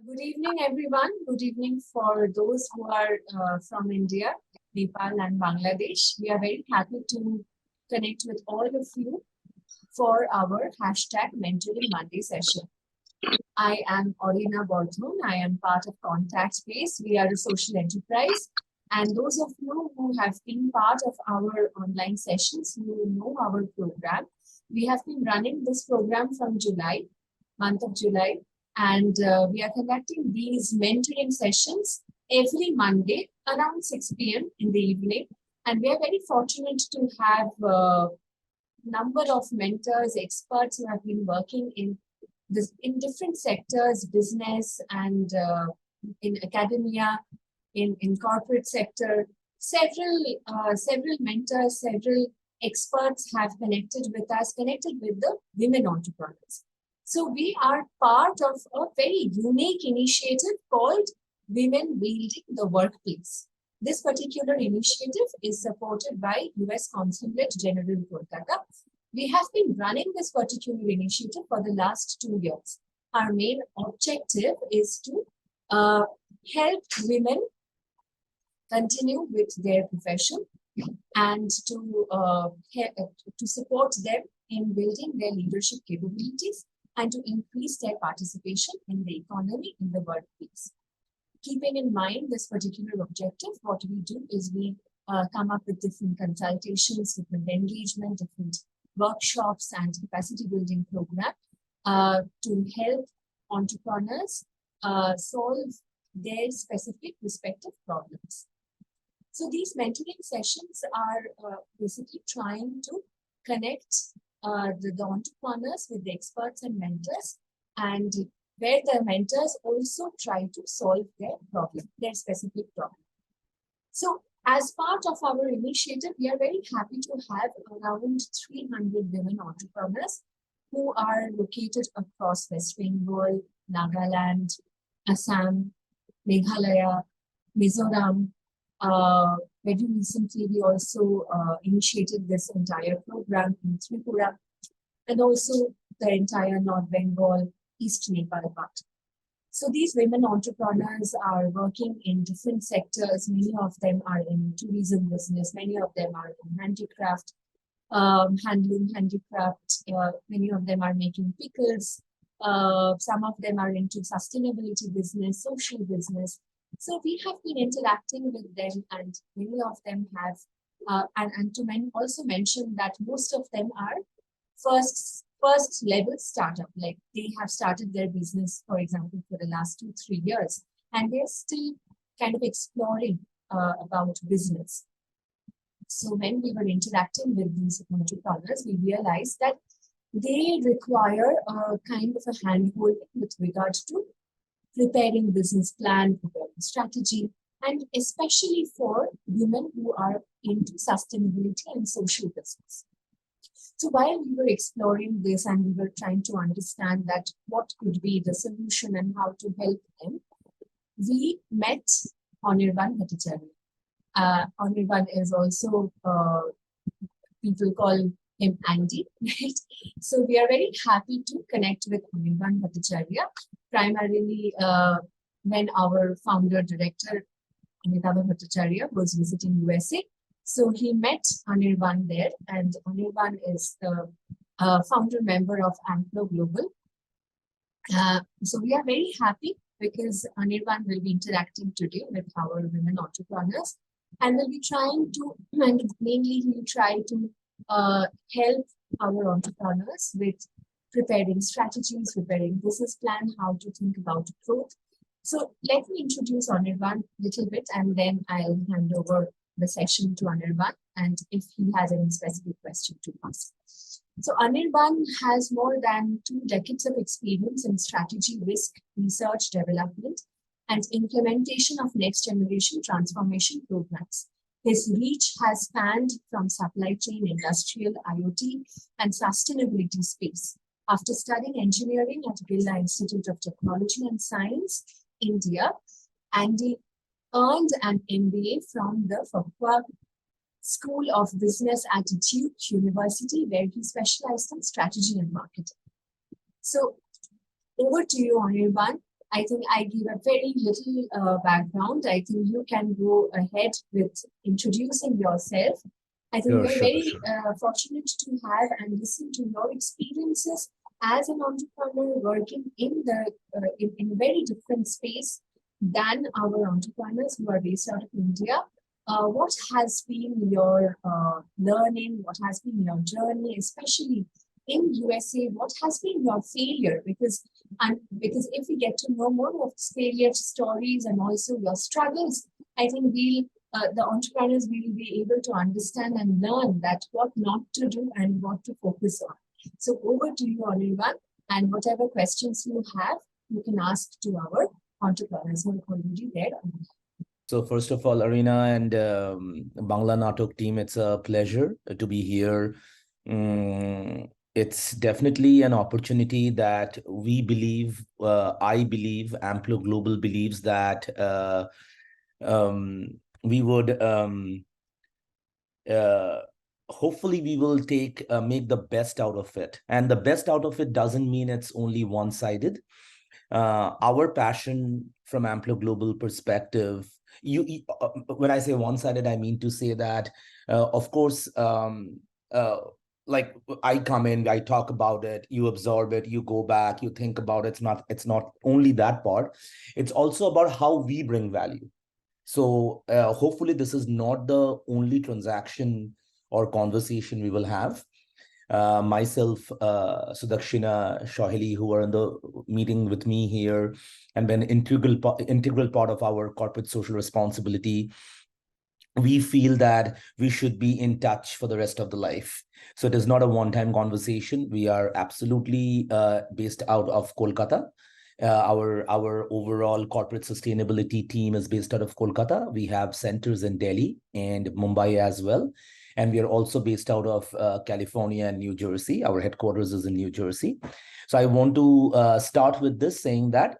Good evening, everyone. Good evening for those who are from India, Nepal, and Bangladesh. We are very happy to connect with all of you for our hashtag Mentoring Monday session. I am Anirban Bhattacharya. I am part of Contact Space. We are a social enterprise. And those of you who have been part of our online sessions, you know our program. We have been running this program from month of July, and we are conducting these mentoring sessions every Monday around 6 p.m. in the evening. And we are very fortunate to have a number of mentors, experts who have been working in different sectors, business and in academia, in corporate sector. Several mentors, several experts have connected with us, connected with the women entrepreneurs. So we are part of a very unique initiative called Women Building the Workplace. This particular initiative is supported by US Consulate General Kolkata. We have been running this particular initiative for the last 2 years. Our main objective is to help women continue with their profession and to support them in building their leadership capabilities and to increase their participation in the economy in the workplace. Keeping in mind this particular objective, what we do is we come up with different consultations, different engagement, different workshops and capacity building program to help entrepreneurs solve their specific respective problems. So these mentoring sessions are basically trying to connect the entrepreneurs with the experts and mentors, and where the mentors also try to solve their problem, their specific problem. So as part of our initiative, we are very happy to have around 300 women entrepreneurs who are located across West Bengal, Nagaland, Assam, Meghalaya, Mizoram. Very recently, we also initiated this entire program in Tripura and also the entire North Bengal, East Nepal part. So these women entrepreneurs are working in different sectors. Many of them are in tourism business. Many of them are in handicraft, handloom handicraft. Many of them are making pickles. Some of them are into sustainability business, social business. So we have been interacting with them, and many of them have, and to also mention that most of them are first level startup, like they have started their business, for example, for the last 2-3 years, and they're still kind of exploring about business. So when we were interacting with these entrepreneurs, we realized that they require a kind of a handholding with regard to preparing business plan, preparing strategy, and especially for women who are into sustainability and social business. So while we were exploring this and we were trying to understand that what could be the solution and how to help them, we met Anirban Bhattacharya. Anirban is also, people call him Andy, right? So we are very happy to connect with Anirban Bhattacharya, primarily when our founder director, Anirban Bhattacharya, was visiting USA. So he met Anirban there, and Anirban is the founder member of Amplo Global. So we are very happy because Anirban will be interacting today with our women entrepreneurs, and will be trying to, and mainly he will try to help our entrepreneurs with preparing strategies, preparing business plan, how to think about growth. So let me introduce Anirban a little bit, and then I'll hand over the session to Anirban, and if he has any specific question to ask. So Anirban has more than 2 decades of experience in strategy, risk, research, development, and implementation of next generation transformation programs. His reach has spanned from supply chain, industrial, IoT, and sustainability space. After studying engineering at Birla Institute of Technology and Science, India, Andy earned an MBA from the Fuqua School of Business at Duke University, where he specialized in strategy and marketing. So over to you, Anirban. I think I give a very little background. I think you can go ahead with introducing yourself. I think we're Sure, very sure. fortunate to have and listen to your experiences as an entrepreneur working in in a very different space than our entrepreneurs who are based out of India. What has been your learning? What has been your journey, especially in USA? What has been your failure? Because if we get to know more of failure stories and also your struggles, I think the entrepreneurs will be able to understand and learn that what not to do and what to focus on. So over to you, Anirban, and whatever questions you have, you can ask to our entrepreneurs who are already there. So first of all, Arena and Bangla Natok team, it's a pleasure to be here. It's definitely an opportunity that we believe, I believe, Amplo Global believes that we would hopefully we will make the best out of it. And the best out of it doesn't mean it's only one-sided. Our passion from Amplo Global perspective, when I say one-sided, I mean to say that, of course, like I come in, I talk about it, you absorb it, you go back, you think about it. It's not only that part. It's also about how we bring value. So hopefully this is not the only transaction or conversation we will have. Myself, Sudakshina, Shohili, who are in the meeting with me here, and been integral part of our corporate social responsibility. We feel that we should be in touch for the rest of the life. So it is not a one-time conversation. We are absolutely based out of Kolkata. Our overall corporate sustainability team is based out of Kolkata. We have centers in Delhi and Mumbai as well. And we are also based out of California and New Jersey. Our headquarters is in New Jersey. So I want to start with this saying that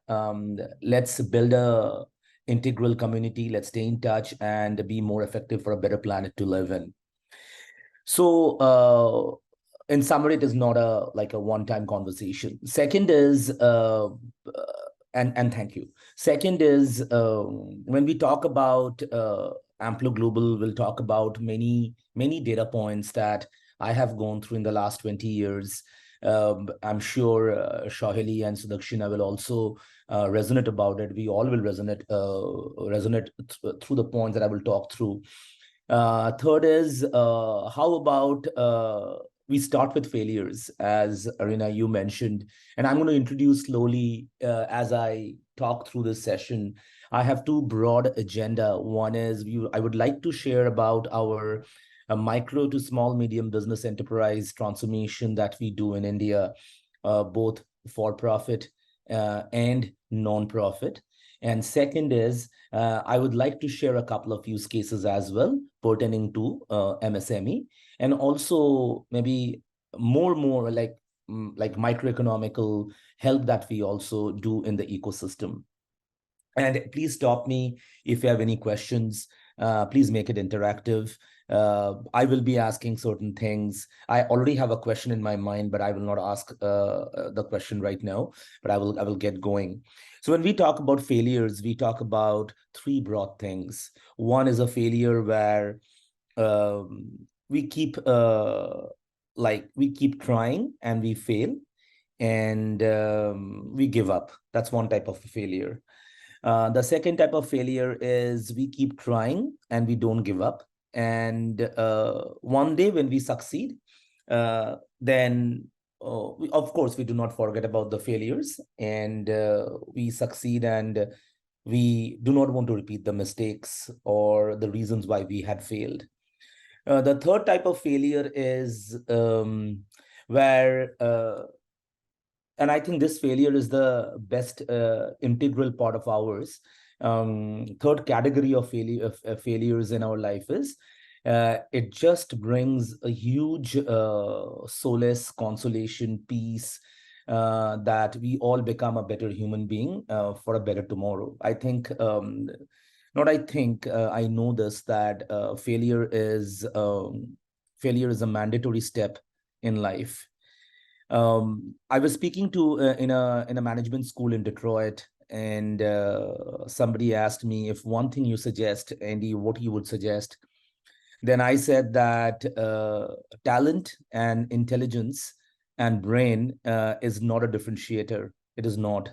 let's build a integral community. Let's stay in touch and be more effective for a better planet to live in. So in summary, it is not like a one-time conversation. Second is, and thank you. Second is, when we talk about Amplo Global, we'll talk about many data points that I have gone through in the last 20 years. I'm sure Shohili and Sudakshina will also resonate about it. We all will resonate through the points that I will talk through. Third is, how about we start with failures, as Arina, you mentioned, and I'm going to introduce slowly as I talk through this session. I have two broad agenda. One is I would like to share about our micro to small medium business enterprise transformation that we do in India, both for profit and non-profit. And second is, I would like to share a couple of use cases as well pertaining to MSME, and also maybe more like microeconomical help that we also do in the ecosystem. And please stop me if you have any questions. Please make it interactive. I will be asking certain things. I already have a question in my mind, but I will not ask the question right now, but I will get going. So when we talk about failures, we talk about three broad things. One is a failure where we keep trying and we fail, and we give up. That's one type of failure. The second type of failure is we keep trying and we don't give up. And one day when we succeed, then of course we do not forget about the failures, and we succeed, and we do not want to repeat the mistakes or the reasons why we had failed. The third type of failure is where and I think this failure is the best integral part of ours. Third category of failures in our life is it just brings a huge solace, consolation, peace, that we all become a better human being for a better tomorrow. I think, not I think, I know this, that failure is a mandatory step in life. I was speaking to in a management school in Detroit, and somebody asked me if one thing you suggest, Andy, what you would suggest, then I said that talent and intelligence and brain is not a differentiator. It is not.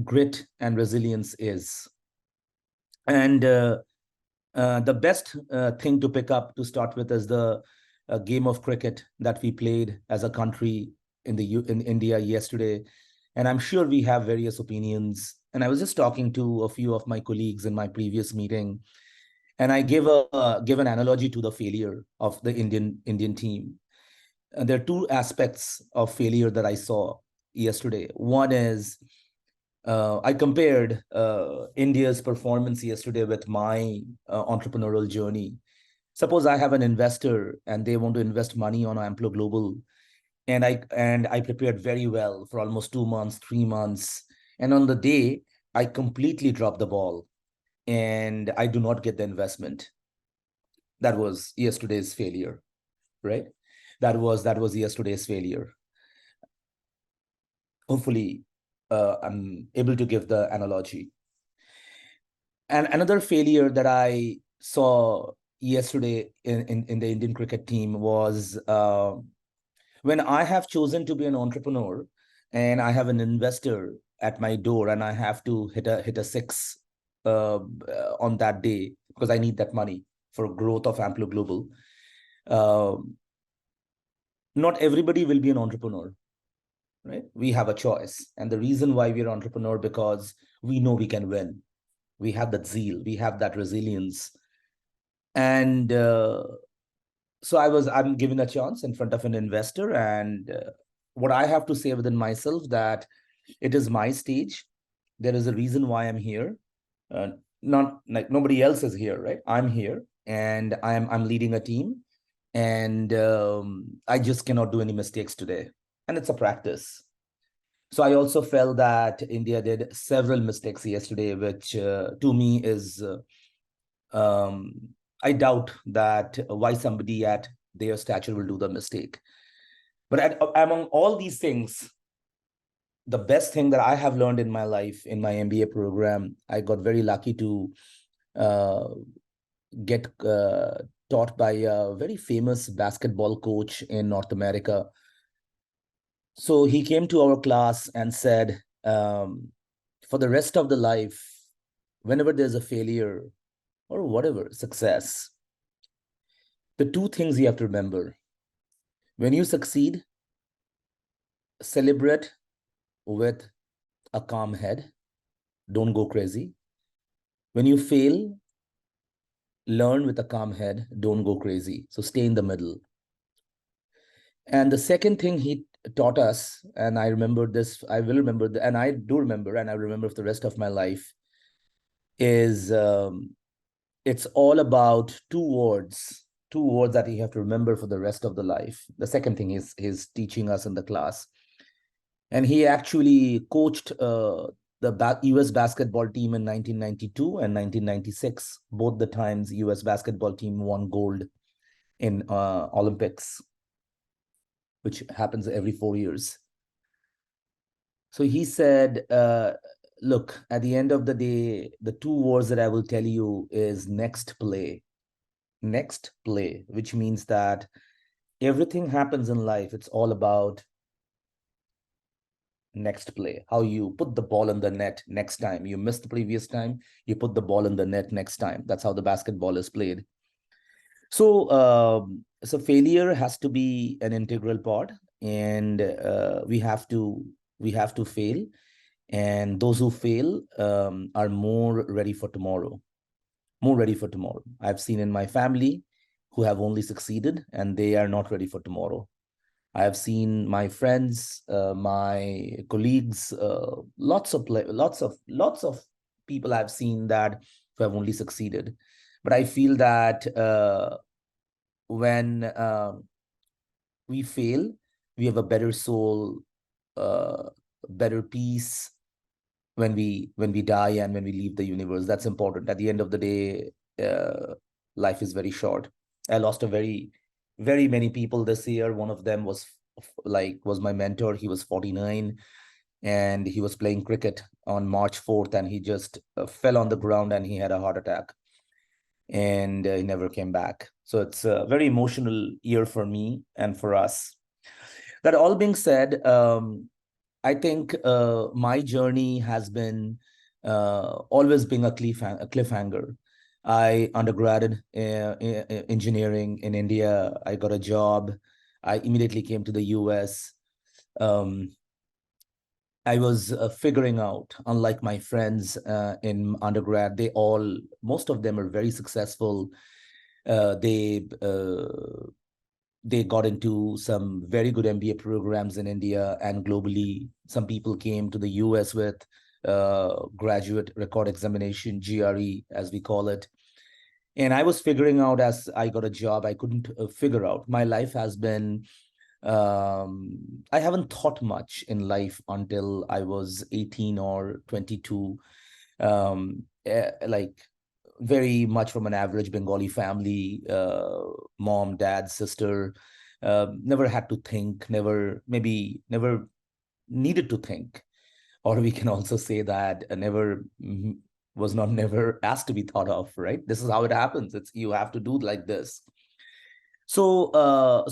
Grit and resilience is. And the best thing to pick up to start with is the game of cricket that we played as a country in India yesterday. And I'm sure we have various opinions. And I was just talking to a few of my colleagues in my previous meeting, and I give an analogy to the failure of the Indian team. And there are two aspects of failure that I saw yesterday. One is I compared India's performance yesterday with my entrepreneurial journey. Suppose I have an investor and they want to invest money on Amplo Global, and I prepared very well for almost 2 months, 3 months, and on the day I completely dropped the ball and I do not get the investment. That was yesterday's failure, right? That was yesterday's failure. Hopefully, I'm able to give the analogy. And another failure that I saw yesterday in the Indian cricket team was when I have chosen to be an entrepreneur and I have an investor at my door and I have to hit a six on that day because I need that money for growth of Amplo Global. Not everybody will be an entrepreneur, right? We have a choice. And the reason why we're entrepreneur, because we know we can win. We have that zeal, we have that resilience. And so I'm given a chance in front of an investor. And what I have to say within myself that it is my stage. There is a reason why I'm here. Not like nobody else is here, right? I'm here and I'm leading a team. And I just cannot do any mistakes today. And it's a practice. So I also felt that India did several mistakes yesterday, which to me is, I doubt that why somebody at their stature will do the mistake. But among all these things, the best thing that I have learned in my life, in my MBA program, I got very lucky to get taught by a very famous basketball coach in North America. So he came to our class and said, for the rest of the life, whenever there's a failure or whatever, success, the two things you have to remember. When you succeed, celebrate with a calm head. Don't go crazy. When you fail, learn with a calm head. Don't go crazy. So stay in the middle. And the second thing he taught us, and I remember this, I will remember, and I do remember, and I remember for the rest of my life, is it's all about two words that you have to remember for the rest of the life. The second thing he's teaching us in the class. And he actually coached the US basketball team in 1992 and 1996. Both the times US basketball team won gold in Olympics, which happens every 4 years. So he said, look, at the end of the day, the two words that I will tell you is next play. Next play, which means that everything happens in life. It's all about next play, how you put the ball in the net next time. You missed the previous time, you put the ball in the net next time. That's how the basketball is played. So so failure has to be an integral part, and we have to fail, and those who fail are more ready for tomorrow. I've seen in my family who have only succeeded and they are not ready for tomorrow. I have seen my friends, my colleagues, lots of people I've seen that who have only succeeded. But I feel that when we fail, we have a better soul, better peace when we die and when we leave the universe. That's important. At the end of the day, life is very short. I lost a very many people this year. One of them was my mentor. He was 49. and he was playing cricket on March 4th, and he just fell on the ground and he had a heart attack, and he never came back. So it's a very emotional year for me and for us. That all being said, I think my journey has been always being a cliffhanger. I undergraded engineering in India. I got a job. I immediately came to the US. Um, I was figuring out, unlike my friends in undergrad, most of them are very successful. Uh, they uh, they got into some very good MBA programs in India and globally. Some people came to the US with graduate record examination, GRE, as we call it. And I was figuring out as I got a job, I couldn't figure out. My life has been, I haven't thought much in life until I was 18 or 22. Like very much from an average Bengali family, mom, dad, sister, never had to think, never needed to think. Or we can also say that never asked to be thought of, right? This is how it happens. It's you have to do like this. So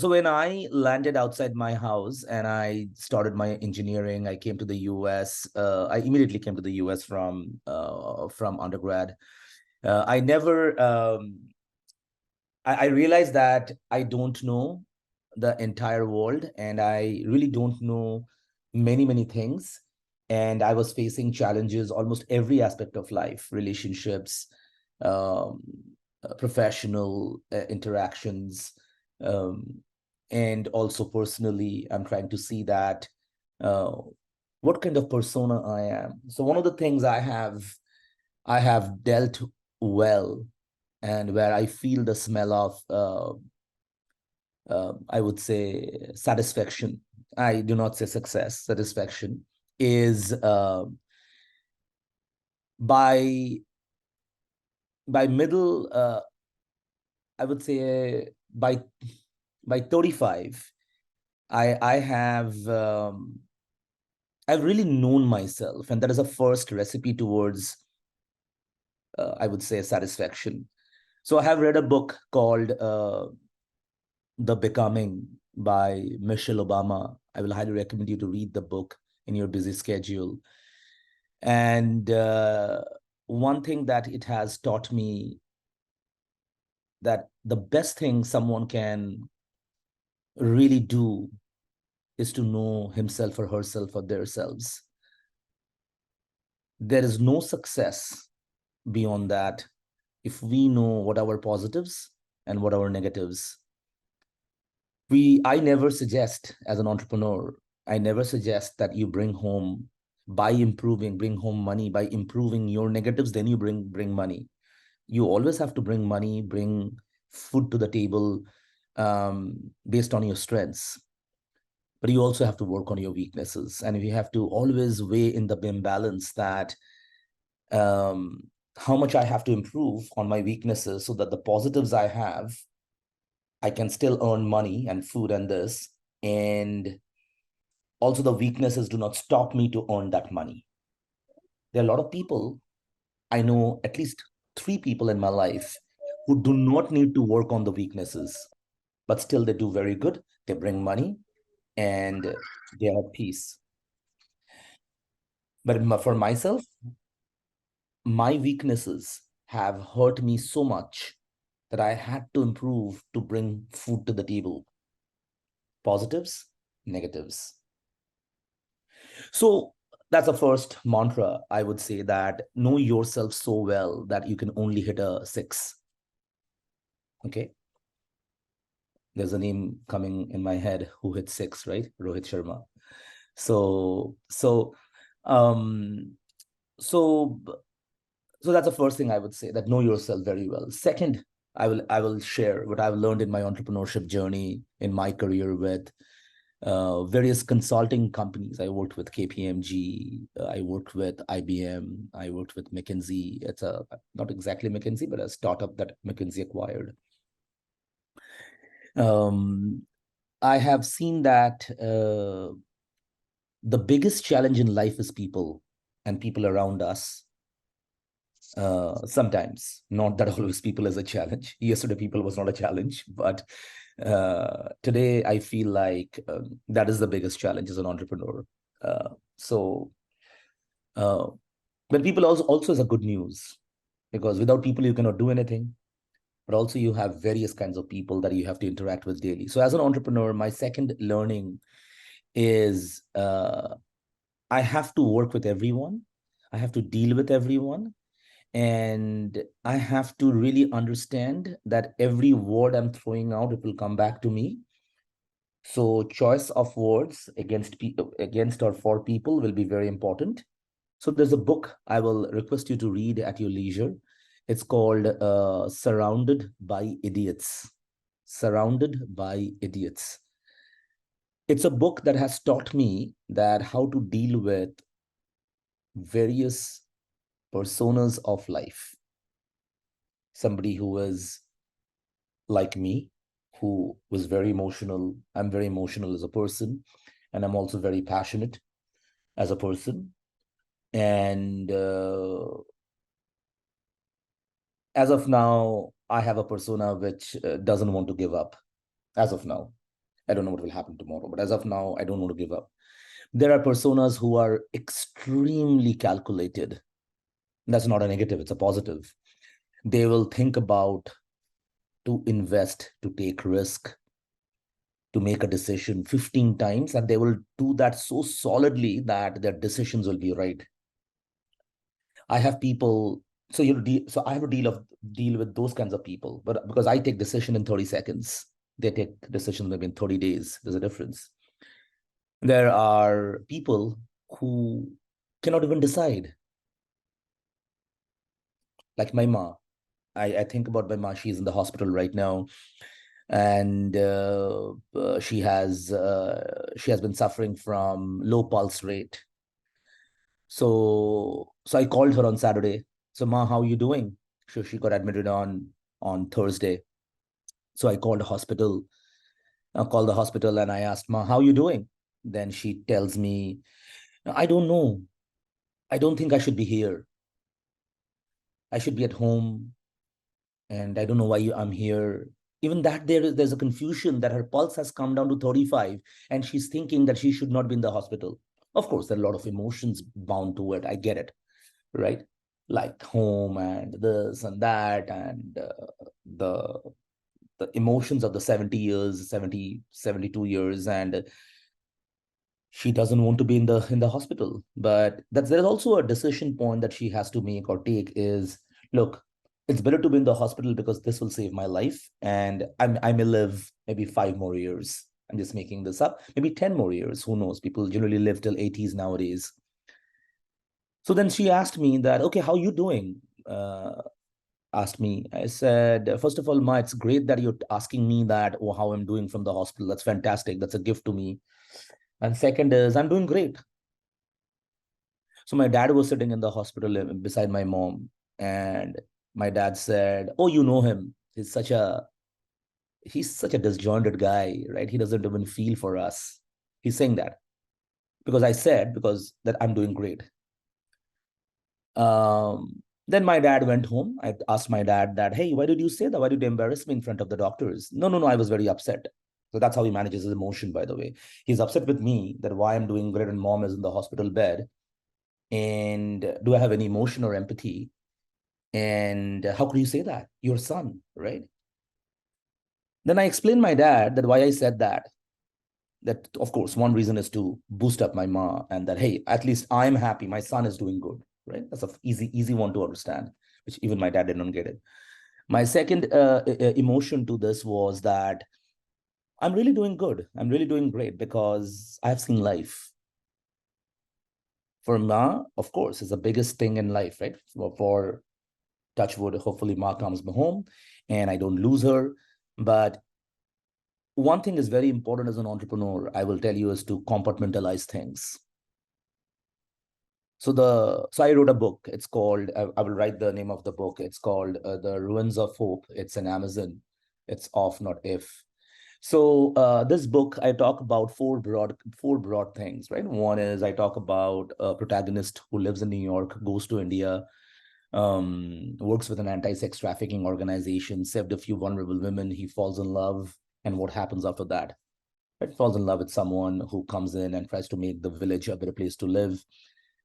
when I landed outside my house and I started my engineering, I came to the US. I immediately came to the US from undergrad. I never I realized that I don't know the entire world, and I really don't know many things. And I was facing challenges almost every aspect of life, relationships, um, professional interactions, um, and also personally, I'm trying to see that uh, what kind of persona I am. So one of the things I have dealt well, and where I feel the smell of, I would say, satisfaction. I do not say success, satisfaction is by middle, I would say by 35, I have I've really known myself, and that is a first recipe towards, I would say, satisfaction. So I have read a book called The Becoming by Michelle Obama. I will highly recommend you to read the book in your busy schedule. And one thing that it has taught me, that the best thing someone can really do is to know himself or herself or themselves. There is no success beyond that if we know what our positives and what our negatives. I never suggest, as an entrepreneur, I never suggest that you bring home, bring home money by improving your negatives, then you bring money. You always have to bring money, bring food to the table, based on your strengths. But you also have to work on your weaknesses, and you have to always weigh in the imbalance that, um, how much I have to improve on my weaknesses so that the positives I have, I can still earn money and food and this. And also the weaknesses do not stop me to earn that money. There are a lot of people, I know at least 3 people in my life who do not need to work on the weaknesses, but still they do very good. They bring money and they are at peace. But for myself, my weaknesses have hurt me so much that I had to improve to bring food to the table. Positives, negatives. So that's the first mantra. I would say that know yourself so well that you can only hit a 6. Okay. There's a name coming in my head who hit 6, right? Rohit Sharma. So, so, um, so, so that's the first thing I would say, that know yourself very well. Second, I will share what I've learned in my entrepreneurship journey, in my career with various consulting companies. I worked with KPMG, I worked with IBM, I worked with McKinsey. It's a not exactly McKinsey, but a startup that McKinsey acquired. I have seen that the biggest challenge in life is people and people around us. Sometimes, not that always people is a challenge. Yesterday, people was not a challenge, but today I feel like that is the biggest challenge as an entrepreneur. So, uh, but people also is a good news, because without people you cannot do anything. But also you have various kinds of people that you have to interact with daily. So as an entrepreneur, my second learning is I have to work with everyone. I have to deal with everyone. And I have to really understand that every word I'm throwing out, it will come back to me. So choice of words against or for people will be very important. So there's a book I will request you to read at your leisure. It's called Surrounded by Idiots. Surrounded by Idiots. It's a book that has taught me that how to deal with various personas of life. Somebody who is like me, who was very emotional. I'm very emotional as a person, and I'm also very passionate as a person. And as of now, I have a persona which doesn't want to give up. As of now, I don't know what will happen tomorrow, but as of now, I don't want to give up. There are personas who are extremely calculated. That's not a negative, it's a positive. They will think about to invest, to take risk, to make a decision 15 times, and they will do that so solidly that their decisions will be right. I have people, so so I have to deal with those kinds of people, but because I take decision in 30 seconds, they take decisions maybe in 30 days. There's a difference. There are people who cannot even decide, like my ma. I think about my ma. She's in the hospital right now, and she has been suffering from low pulse rate. So I called her on Saturday. So Ma, how are you doing? She got admitted on Thursday. So I called the hospital. I called the hospital and I asked Ma, how are you doing? Then she tells me, I don't know. I don't think I should be here. I should be at home, and I don't know why I'm here. Even that there's a confusion that her pulse has come down to 35, and she's thinking that she should not be in the hospital. Of course, there are a lot of emotions bound to it. I get it, right? Like home and this and that, and the the emotions of the 70 years, 72 years, and she doesn't want to be in the hospital. But there's also a decision point that she has to make or take is, look, it's better to be in the hospital because this will save my life, and I may live maybe 5 more years. I'm just making this up. Maybe 10 more years. Who knows? People generally live till 80s nowadays. So then she asked me that, okay, how you doing? Asked me. I said, first of all, Ma, it's great that you're asking me that, or how I'm doing from the hospital. That's fantastic. That's a gift to me. And second is, I'm doing great. So my dad was sitting in the hospital beside my mom, and my dad said, "Oh, you know him. He's such a disjointed guy, right? He doesn't even feel for us." He's saying that because I said because that I'm doing great. Then my dad went home. I asked my dad that, "Hey, why did you say that? Why did you embarrass me in front of the doctors?" No, no, no. I was very upset. So that's how he manages his emotion, by the way. He's upset with me that why I'm doing great and mom is in the hospital bed. And do I have any emotion or empathy? And how could you say that? Your son, right? Then I explained my dad that why I said that. That of course, one reason is to boost up my ma, and that hey, at least I'm happy. My son is doing good, right? That's a easy one to understand, which even my dad didn't get it. My second emotion to this was that I'm really doing good. I'm really doing great because I've seen life. For Ma, of course, is the biggest thing in life, right? For touch wood, hopefully Ma comes home and I don't lose her. But one thing is very important as an entrepreneur, I will tell you, is to compartmentalize things. So I wrote a book. It's called, I will write the name of the book. It's called The Ruins of Hope. It's an Amazon. It's off, not if. So this book, I talk about four broad things, right? One is I talk about a protagonist who lives in New York, goes to India, works with an anti-sex trafficking organization, saved a few vulnerable women. He falls in love, and what happens after that? Right? Falls in love with someone who comes in and tries to make the village a better place to live.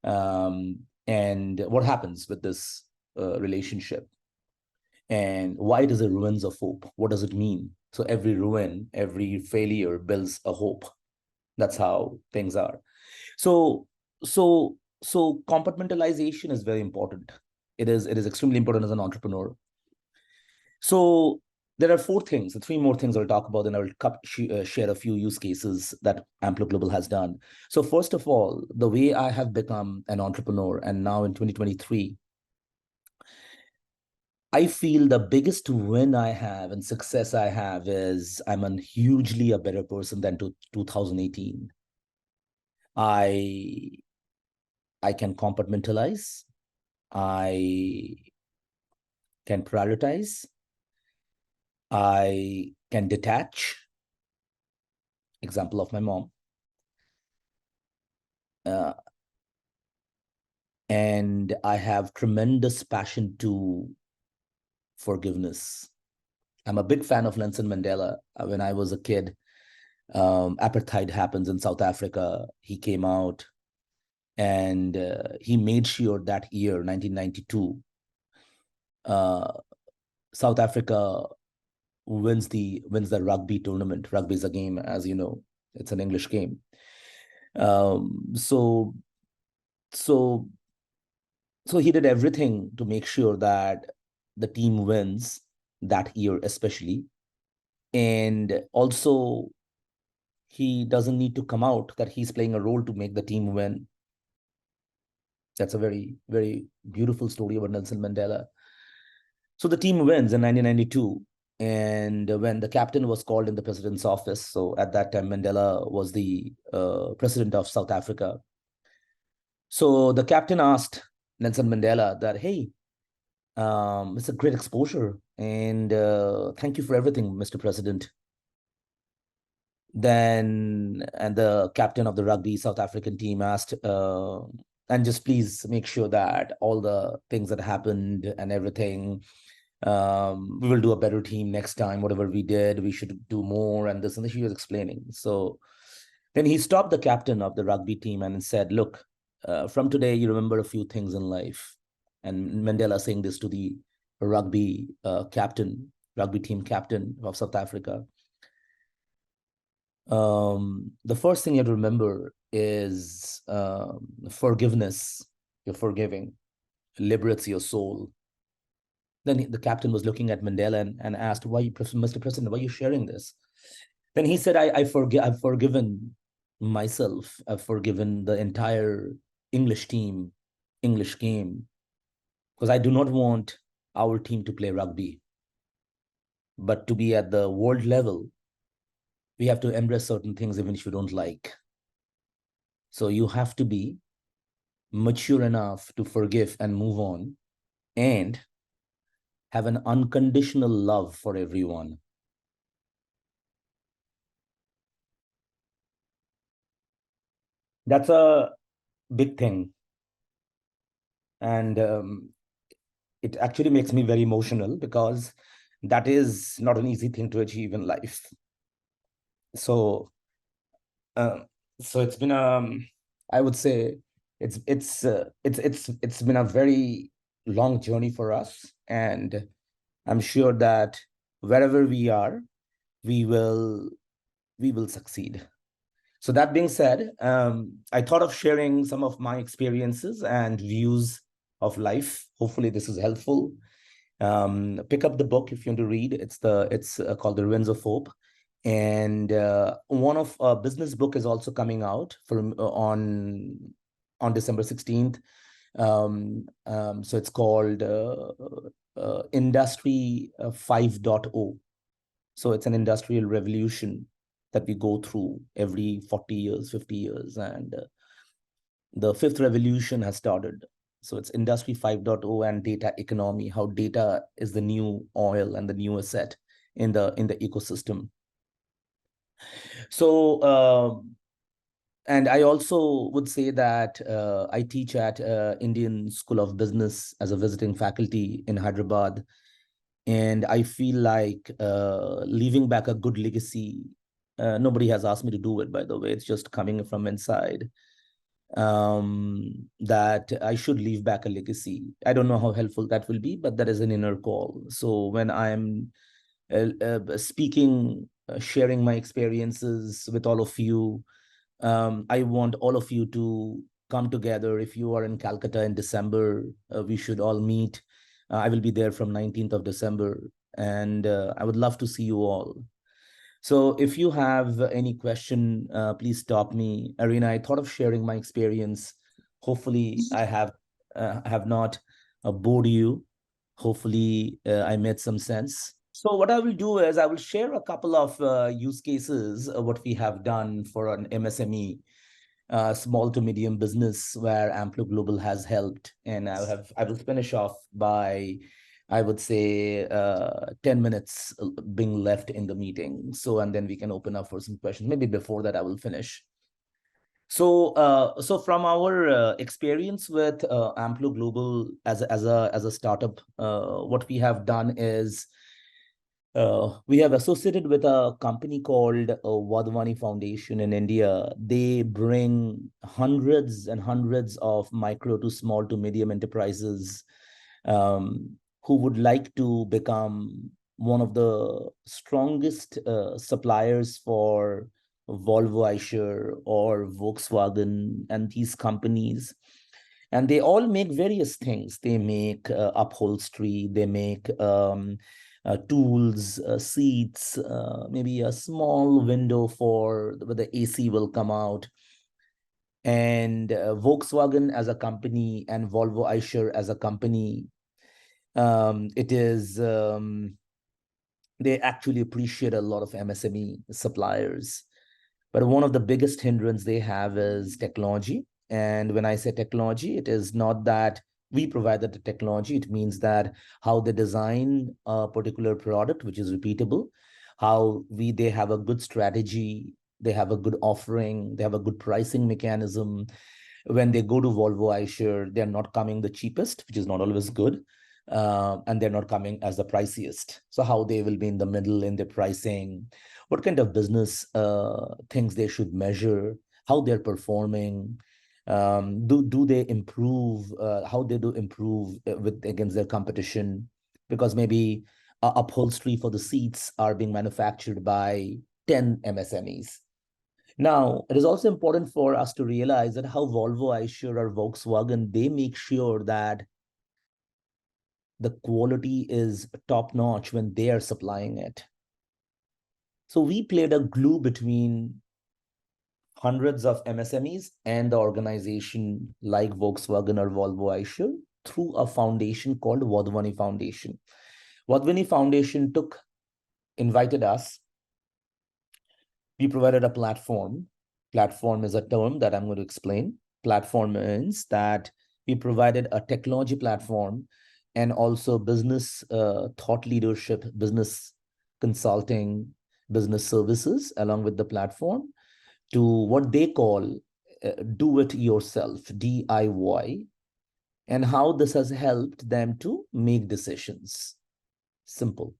And what happens with this relationship? And why it is a ruins of hope? What does it mean? So every ruin, every failure builds a hope. That's how things are. So so so compartmentalization is very important. It is extremely important as an entrepreneur. So there are three more things I'll talk about, then I'll share a few use cases that Amplo Global has done. So first of all, the way I have become an entrepreneur, and now in 2023, I feel the biggest win I have and success I have is I'm a hugely a better person than 2018. I I can compartmentalize. I can prioritize. I can detach. Example of my mom. And I have tremendous passion to forgiveness. I'm a big fan of Nelson Mandela. When I was a kid, apartheid happens in South Africa. He came out and he made sure that year, 1992, South Africa wins the rugby tournament. Rugby is a game, as you know, it's an English game. So he did everything to make sure that the team wins that year, especially. And also, he doesn't need to come out that he's playing a role to make the team win. That's a very, very beautiful story about Nelson Mandela. So the team wins in 1992. And when the captain was called in the president's office, so at that time, Mandela was the president of South Africa. So the captain asked Nelson Mandela that, hey, it's a great exposure. And thank you for everything, Mr. President. And the captain of the rugby South African team asked, and just please make sure that all the things that happened and everything, we will do a better team next time. Whatever we did, we should do more. And this, and she was explaining. So then he stopped the captain of the rugby team and said, look, from today, you remember a few things in life. And Mandela saying this to the rugby team captain of South Africa. The first thing you have to remember is forgiveness. You're forgiving, liberates your soul. Then the captain was looking at Mandela and asked, why, Mr. President, why are you sharing this? Then he said, I've forgiven myself. I've forgiven the entire English team, English game, because I do not want our team to play rugby. But to be at the world level, we have to embrace certain things even if you don't like. So you have to be mature enough to forgive and move on and have an unconditional love for everyone. That's a big thing. And it actually makes me very emotional because that is not an easy thing to achieve in life. So it's been I would say it's been a very long journey for us, and I'm sure that wherever we are, we will succeed. So that being said, I thought of sharing some of my experiences and views of life. Hopefully this is helpful. Pick up the book if you want to read. It's called The Ruins of Hope. And one of a business book is also coming out on December 16th. So it's called Industry 5.0. So it's an industrial revolution that we go through every 40 years, 50 years. And the fifth revolution has started. So it's Industry 5.0 and data economy, how data is the new oil and the new asset in the ecosystem. So, and I also would say that I teach at Indian School of Business as a visiting faculty in Hyderabad. And I feel like leaving back a good legacy. Nobody has asked me to do it, by the way. It's just coming from inside, that I should leave back a legacy. I don't know how helpful that will be, but that is an inner call. So when I'm speaking, sharing my experiences with all of you, I want all of you to come together. If you are in Calcutta in December, we should all meet. I will be there from 19th of December, and I would love to see you all. So if you have any question, please stop me. Arena, I thought of sharing my experience. Hopefully, I have not bored you. Hopefully, I made some sense. So what I will do is I will share a couple of use cases, what we have done for an MSME, small to medium business where Amplo Global has helped. And I will finish off by, I would say, 10 minutes being left in the meeting. So, and then we can open up for some questions. Maybe before that, I will finish. So from our experience with Amplo Global as a startup, what we have done is we have associated with a company called Wadhwani Foundation in India. They bring hundreds and hundreds of micro to small to medium enterprises um, who would like to become one of the strongest suppliers for Volvo, Eicher, or Volkswagen, and these companies. And they all make various things. They make upholstery, they make tools, seats, maybe a small window for where the AC will come out. And Volkswagen as a company and Volvo Eicher as a company, it is they actually appreciate a lot of MSME suppliers. But one of the biggest hindrance they have is technology. And when I say technology, it is not that we provided the technology. It means that how they design a particular product, which is repeatable, how they have a good strategy, they have a good offering, they have a good pricing mechanism. When they go to Volvo Eicher, they're not coming the cheapest, which is not always good. And they're not coming as the priciest. So how they will be in the middle in their pricing, what kind of business things they should measure, how they're performing, do they improve, how they do improve with against their competition, because maybe upholstery for the seats are being manufactured by 10 MSMEs. Now, it is also important for us to realize that how Volvo, Eicher, or Volkswagen, they make sure that the quality is top notch when they are supplying it. So we played a glue between hundreds of MSMEs and the organization like Volkswagen or Volvo Eicher through a foundation called Wadhwani Foundation. Wadhwani Foundation invited us. We provided a platform. Platform is a term that I'm going to explain. Platform means that we provided a technology platform and also business thought leadership, business consulting, business services along with the platform to what they call do it yourself, DIY, and how this has helped them to make decisions. Simple.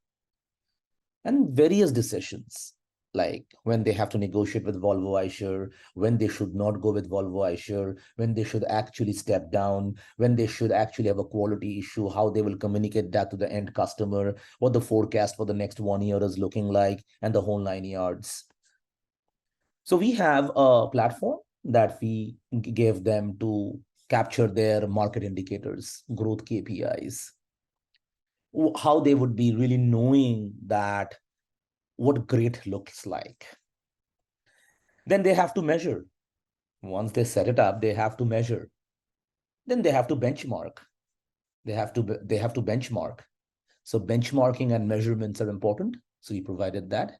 And various decisions, like when they have to negotiate with Volvo Eicher, when they should not go with Volvo Eicher, when they should actually step down, when they should actually have a quality issue, how they will communicate that to the end customer, what the forecast for the next 1 year is looking like, and the whole 9 yards. So we have a platform that we gave them to capture their market indicators, growth KPIs, how they would be really knowing that what great looks like. Then they have to measure. Once they set it up, they have to measure. Then they have to benchmark. They have to benchmark. So benchmarking and measurements are important. So we provided that.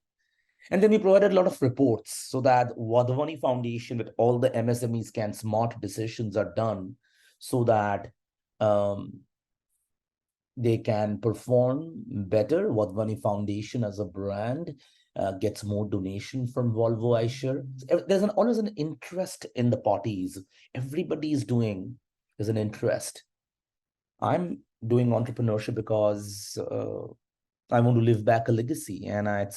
And then we provided a lot of reports so that Wadhwani Foundation with all the MSMEs can smart decisions are done so that they can perform better. Wadhwani Foundation as a brand gets more donation from Volvo iShare. There's always an interest in the parties. Everybody is doing, there's an interest. I'm doing entrepreneurship because I want to live back a legacy, and I'm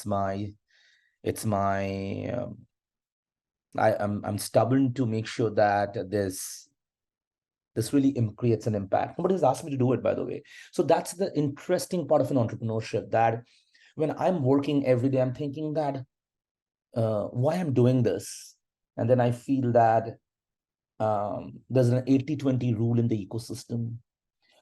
stubborn to make sure that this really creates an impact. Nobody has asked me to do it, by the way. So that's the interesting part of an entrepreneurship, that when I'm working every day, I'm thinking that why I'm doing this. And then I feel that there's an 80-20 rule in the ecosystem.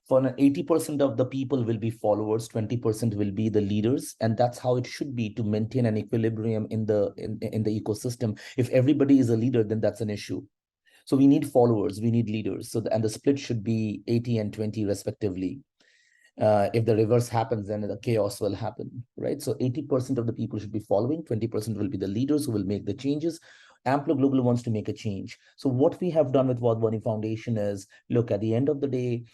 For an 80% of the people will be followers, 20% will be the leaders. And that's how it should be to maintain an equilibrium in the ecosystem. If everybody is a leader, then that's an issue. So we need followers, we need leaders. So and the split should be 80 and 20 respectively. If the reverse happens, then the chaos will happen, right? So 80% of the people should be following, 20% will be the leaders who will make the changes. Amplo Global wants to make a change. So what we have done with Wadhwani Foundation is, look, at the end of the day,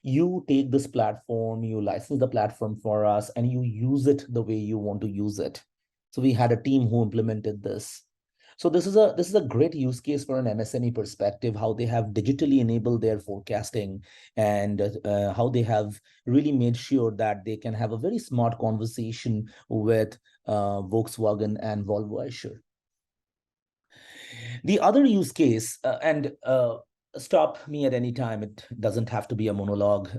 you take this platform, you license the platform for us, and you use it the way you want to use it. So we had a team who implemented this. So this is a great use case for an MSME perspective, how they have digitally enabled their forecasting, and how they have really made sure that they can have a very smart conversation with Volkswagen and Volvo iShare. The other use case, and stop me at any time, it doesn't have to be a monologue.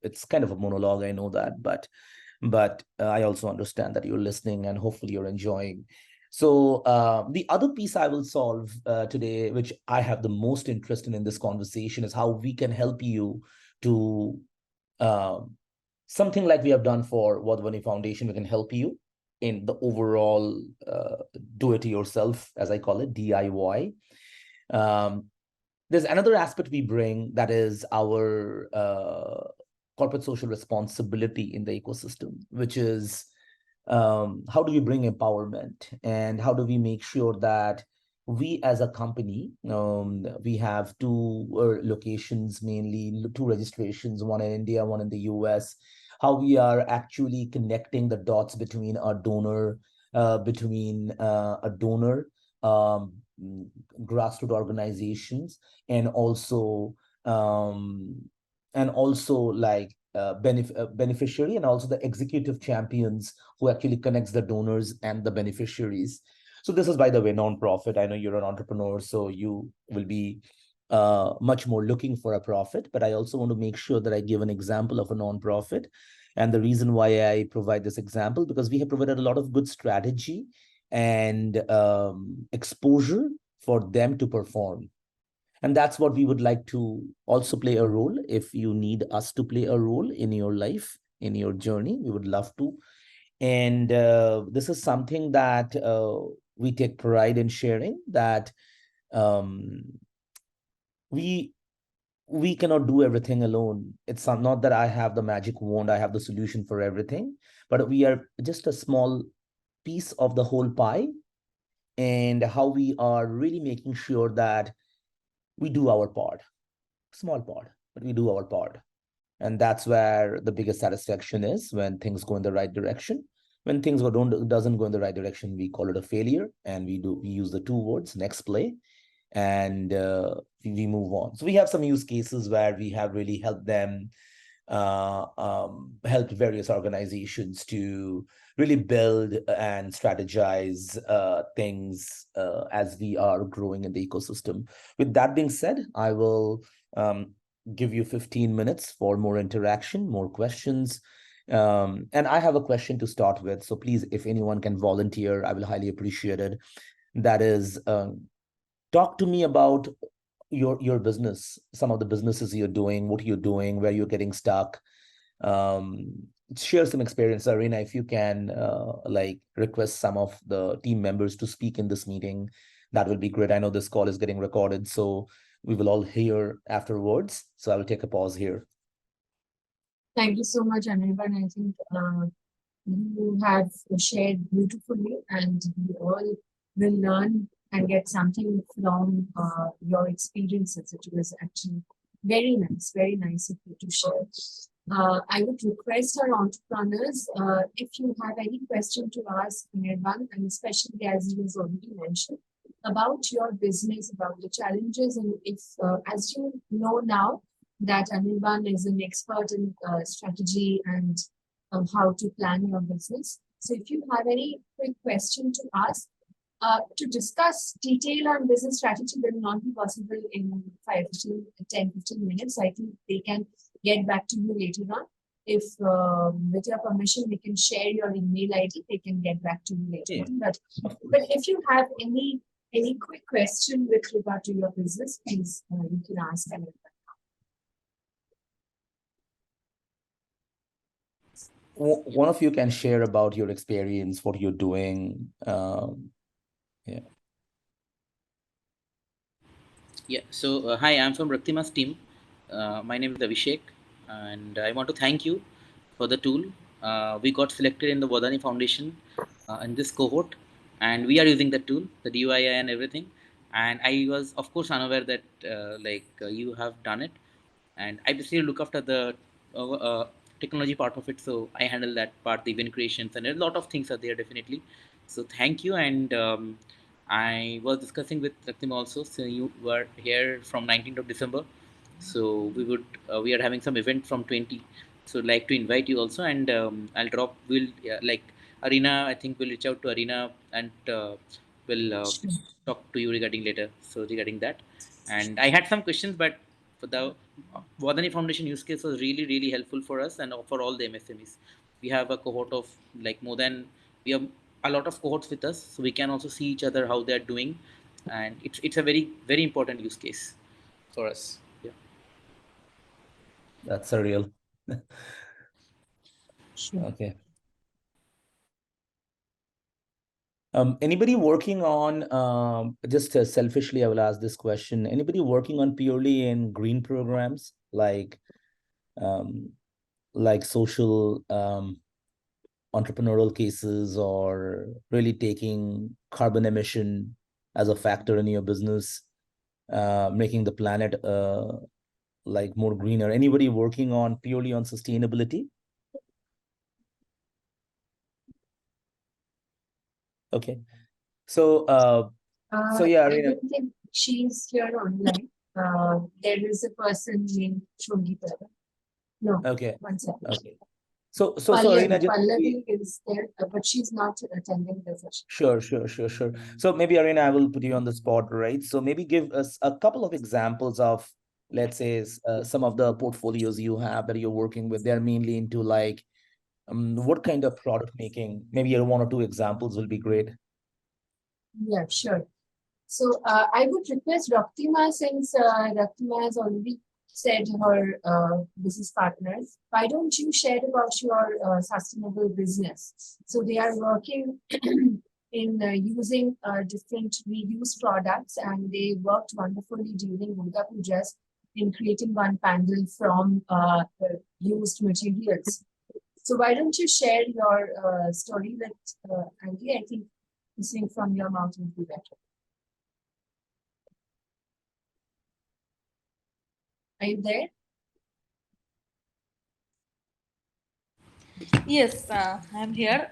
It's kind of a monologue, I know that, but I also understand that you're listening and hopefully you're enjoying. So the other piece I will solve today, which I have the most interest in this conversation, is how we can help you to something like we have done for Wadhwani Foundation. We can help you in the overall do-it-yourself, as I call it, DIY. There's another aspect we bring, that is our corporate social responsibility in the ecosystem, which is how do we bring empowerment, and how do we make sure that we as a company, we have two locations, mainly two registrations, one in India, one in the US, how we are actually connecting the dots between a donor, grassroots organizations, and also like beneficiary, and also the executive champions who actually connects the donors and the beneficiaries. So this is, by the way, non-profit. I know you're an entrepreneur, so you will be much more looking for a profit, but I also want to make sure that I give an example of a non-profit. And the reason why I provide this example, because we have provided a lot of good strategy and exposure for them to perform. And that's what we would like to also play a role. If you need us to play a role in your life, in your journey, we would love to. And this is something that we take pride in sharing, that we cannot do everything alone. It's not that I have the magic wand, I have the solution for everything, but we are just a small piece of the whole pie, and how we are really making sure that we do our part. Small part, but we do our part. And that's where the biggest satisfaction is, when things go in the right direction. When things doesn't go in the right direction, we call it a failure, and we use the two words, next play, and we move on. So we have some use cases where we have really helped them, helped various organizations to really build and strategize things as we are growing in the ecosystem. With that being said, I will give you 15 minutes for more interaction, more questions. And I have a question to start with. So please, if anyone can volunteer, I will highly appreciate it. That is, talk to me about your business, some of the businesses you're doing, what you're doing, where you're getting stuck. Share some experience. Arena, if you can like request some of the team members to speak in this meeting, that will be great. I know this call is getting recorded, so we will all hear afterwards. So I will take a pause here. Thank you so much, Anirban. I think you have shared beautifully, and we all will learn and get something from your experiences. It was actually very nice of you to share. I would request our entrepreneurs, if you have any question to ask Anirban, and especially as he has already mentioned, about your business, about the challenges, and if, as you know now, that Anirban is an expert in strategy and how to plan your business. So if you have any quick question to ask, to discuss detail on business strategy will not be possible in 10-15 minutes. I think they can get back to you later on. If with your permission, we can share your email ID. They can get back to you later on. But if you have any quick question with regard to your business, please you can ask. One of you can share about your experience, what you're doing. Yeah. Yeah, so hi, I'm from Raktima's team. My name is Abhishek, and I want to thank you for the tool. We got selected in the Wadani Foundation in this cohort, and we are using the tool, the DUI and everything. And I was, of course, unaware that you have done it, and I basically look after the technology part of it. So I handle that part, the event creations, and a lot of things are there definitely. So thank you, and I was discussing with Raktim also. So you were here from 19th of December. So we are having some event from 20. So I'd like to invite you also, and I'll drop. We'll like Arena. I think we'll reach out to Arena and we'll talk to you regarding later. So regarding that, and I had some questions, but for the Wadani Foundation use case was really helpful for us and for all the MSMEs. We have a cohort of like more than we have a lot of cohorts with us, so we can also see each other how they are doing, and it's a very important use case for us. Yeah. That's a real. Sure. Okay. Anybody working on, just selfishly, I will ask this question. Anybody working on purely in green programs um, like social entrepreneurial cases, or really taking carbon emission as a factor in your business, making the planet like more greener? Anybody working on purely on sustainability? Okay. So yeah, I Arena. don't think she's here online. There is a person named Shongita. No, Okay. one second. Okay. So Arena, just Pallavi is there, but she's not attending the session. Sure. So maybe, Arena, I will put you on the spot, right? So maybe give us a couple of examples of, let's say, some of the portfolios you have that you're working with. They're mainly into like, what kind of product making? Maybe one or two examples will be great. Yeah, sure. So I would request Raktima, since Raktima has already said her business partners, why don't you share about your sustainable business? So they are working in using different reused products, and they worked wonderfully during Durga Pujas in creating one pandal from used materials. So why don't you share your story with Andy? I think listening from your mouth would be better. Are you there? Yes, I'm here.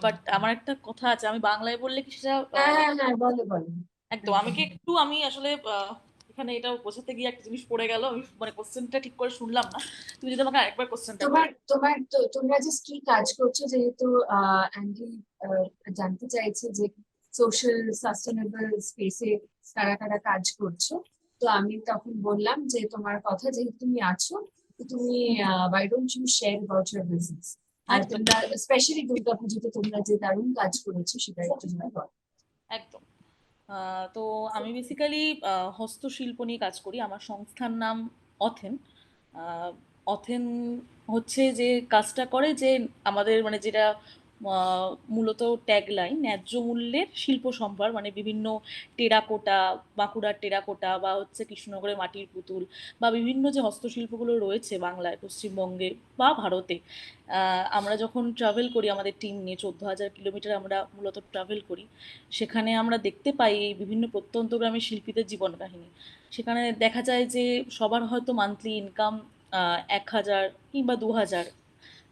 But আমার একটা কথা আছে, আমি বাংলায় বললে কি সেটা হ্যাঁ বলো বলো একদম আমি আসলে এখানে এটা বোঝাতে গিয়ে একটা জিনিস পড়ে গেল, আমি মানে কোশ্চেনটা ঠিক করে শুনলাম না। তুমি যদি আমাকে আরেকবার কোশ্চেনটা তোমরা জাস্ট কি কাজ করছো, যেহেতু অ্যান্ডি জানতে চাইছে যে সোশ্যাল সাস্টেনেবল স্পেসে কারা কারা কাজ করছো। তো আমি তখন বললাম যে তোমার কথা যেহেতু তুমি আছো, তো তুমি why don't you share about your business, আর তোমরা স্পেশালি দুর্গা পুজোতে তোমরা যে দারুণ কাজ করেছো সেটা একটু বলো। একদম। তো আমি বেসিক্যালি হস্তশিল্প নিয়ে কাজ করি। আমার সংস্থার নাম অথেন। অথেন হচ্ছে যে কাজটা করে, যে আমাদের মানে যেটা মূলত ট্যাগলাইন, ন্যায্য মূল্যের শিল্প সম্ভার, মানে বিভিন্ন টেরাকোটা, বাঁকুড়ার টেরাকোটা বা হচ্ছে কৃষ্ণনগরের মাটির পুতুল বা বিভিন্ন যে হস্তশিল্পগুলো রয়েছে বাংলায়, পশ্চিমবঙ্গে বা ভারতে। আমরা যখন ট্রাভেল করি আমাদের টিম নিয়ে 14,000 কিলোমিটার আমরা মূলত ট্রাভেল করি, সেখানে আমরা দেখতে পাই এই বিভিন্ন প্রত্যন্ত গ্রামের শিল্পীদের জীবন কাহিনী। সেখানে দেখা যায় যে সবার হয়তো মান্থলি ইনকাম 1,000 কিংবা 2,000।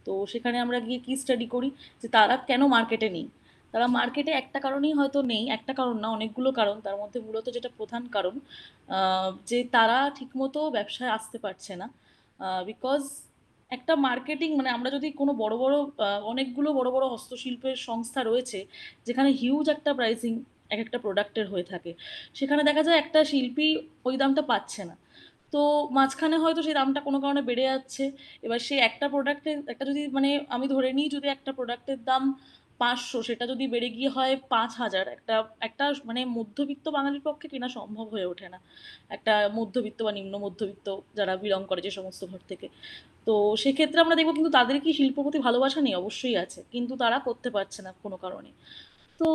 তো সেখানে আমরা গিয়ে কি স্টাডি করি যে তারা কেন মার্কেটে নেই। তারা মার্কেটে একটা কারণেই হয়তো নেই, একটা কারণ না, অনেকগুলো কারণ। তার মধ্যে মূলত যেটা প্রধান কারণ, যে তারা ঠিকমতো ব্যবসায় আসতে পারছে না। বিকজ একটা মার্কেটিং, মানে আমরা যদি কোনো বড় বড় অনেকগুলো বড় বড় হস্তশিল্পের সংস্থা রয়েছে যেখানে হিউজ একটা প্রাইসিং এক একটা প্রোডাক্টের হয়ে থাকে, সেখানে দেখা যায় একটা শিল্পী ওই দামটা পাচ্ছে না। তো মাঝখানে হয়তো সেই দামটা কোনো কারণে বেড়ে যাচ্ছে। এবার সে একটা প্রোডাক্টের একটা যদি, মানে আমি ধরে নিই যদি একটা প্রোডাক্টের দাম 500, সেটা যদি বেড়ে গিয়ে হয় 5,000, একটা একটা মানে মধ্যবিত্ত বাঙালির পক্ষে কেনা সম্ভব হয়ে ওঠে না। একটা মধ্যবিত্ত বা নিম্ন মধ্যবিত্ত যারা বিলং করে যে সমস্ত ঘর থেকে। তো সেক্ষেত্রে আমরা দেখবো কিন্তু তাদের কি শিল্পের প্রতি ভালোবাসা নেই? অবশ্যই আছে, কিন্তু তারা করতে পারছে না কোনো কারণে। তো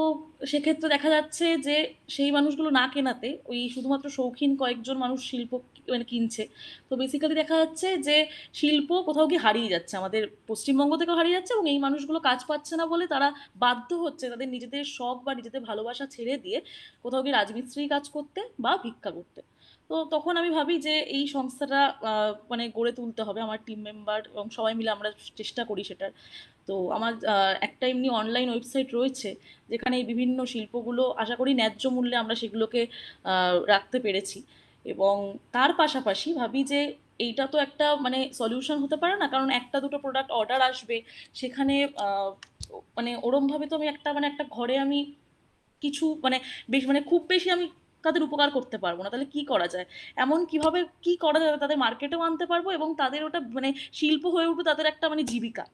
সেক্ষেত্রে দেখা যাচ্ছে যে সেই মানুষগুলো না কেনাতে ওই শুধুমাত্র শৌখিন কয়েকজন মানুষ শিল্প মানে কিনছে। তো বেসিক্যালি দেখা যাচ্ছে যে শিল্প কোথাও কি হারিয়ে যাচ্ছে, আমাদের পশ্চিমবঙ্গ থেকেও হারিয়ে যাচ্ছে, এবং এই মানুষগুলো কাজ পাচ্ছে না বলে তারা বাধ্য হচ্ছে তাদের নিজেদের শখ বা নিজেদের ভালোবাসা ছেড়ে দিয়ে কোথাও কি রাজমিস্ত্রি কাজ করতে বা ভিক্ষা করতে। তো তখন আমি ভাবি যে এই সংস্থাটা মানে গড়ে তুলতে হবে। আমার টিম মেম্বার এবং সবাই মিলে আমরা চেষ্টা করি সেটার। তো আমার একটা এমনি অনলাইন ওয়েবসাইট রয়েছে যেখানে এই বিভিন্ন শিল্পগুলো আশা করি ন্যায্য মূল্যে আমরা সেগুলোকে রাখতে পেরেছি। এবং তার পাশাপাশি ভাবি যে এইটা তো একটা মানে সলিউশন হতে পারে না, কারণ একটা দুটো প্রোডাক্ট অর্ডার আসবে, সেখানে মানে ওরমভাবে তো আমি একটা মানে একটা ঘরে আমি কিছু মানে বেশ মানে খুব বেশি আমি তাদের উপকার করতে পারবো না। তাহলে কি করা যায়, এমন কিভাবে কি করা যায় তাদের মার্কেটেও আনতে পারবো এবং তাদের ওটা মানে শিল্প হয়ে উঠবে, তাদের একটা মানে জীবিকা।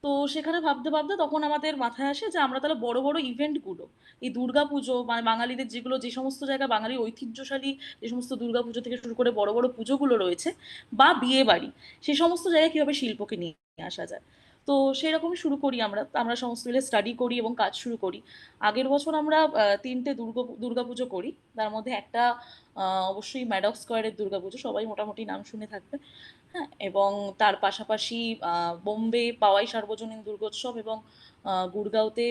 তো সেখানে ভাবতে ভাবতে তখন আমাদের মাথায় আসে যে আমরা তাহলে বড় বড় ইভেন্টগুলো, এই দুর্গাপুজো মানে বাঙালিদের যেগুলো, যে সমস্ত জায়গায় বাঙালি ঐতিহ্যশালী যে সমস্ত দুর্গাপুজো থেকে শুরু করে বড় বড় পুজোগুলো রয়েছে বা বিয়ে বাড়ি, সেই সমস্ত জায়গায় কীভাবে শিল্পকে নিয়ে আসা যায়। তো সেরকমই শুরু করি আমরা। আমরা সমস্ত মিলে স্টাডি করি এবং কাজ শুরু করি। আগের বছর আমরা 3টে দুর্গাপুজো করি। তার মধ্যে একটা অবশ্যই ম্যাডক স্কোয়ারের দুর্গাপুজো, সবাই মোটামুটি নাম শুনে থাকবে। হ্যাঁ, এবং তার পাশাপাশি বোম্বে পাওয়াই সার্বজনীন দুর্গোৎসব এবং গুড়গাঁওতে